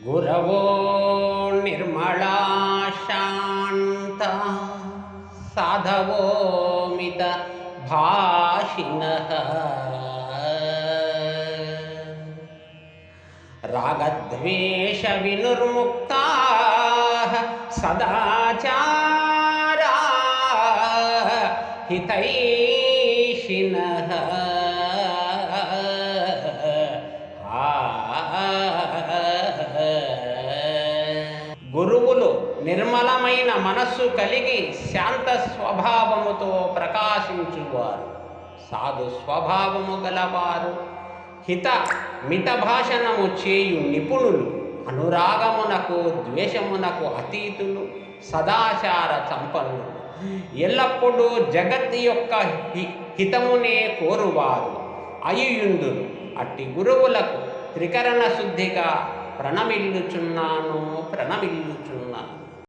గురవో నిర్మళా శాంత సాధవో మిత భాషిణః రాగద్వేష వినుర్ముక్తాః సదాచారా హితైషిణః గురువులు నిర్మలమైన మనస్సు కలిగి శాంత స్వభావముతో ప్రకాశించువారు, సాధు స్వభావము గలవారు, హిత మిత భాషణము చేయు నిపుణులు, అనురాగమునకు ద్వేషమునకు అతీతులు, సదాచార సంపన్నులు, ఎల్లప్పుడూ జగత్ యొక్క హితమునే కోరువారు అయుయుందురు. అట్టి గురువులకు త్రికరణ శుద్ధిగా ప్రణమిల్లుచున్నాను.